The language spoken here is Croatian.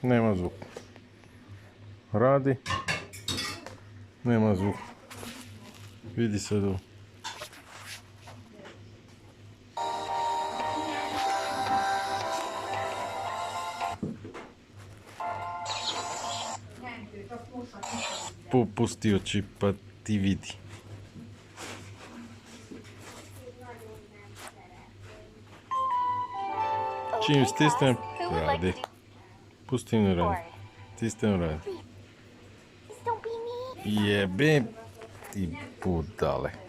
Nema zvuk. Radi. Nema zvuk. Vidi se tu. Popustio čip pa ti vidi. Čim stisnem, radi. Pustim ne radi. Stisnem radi. Jebe ti budale.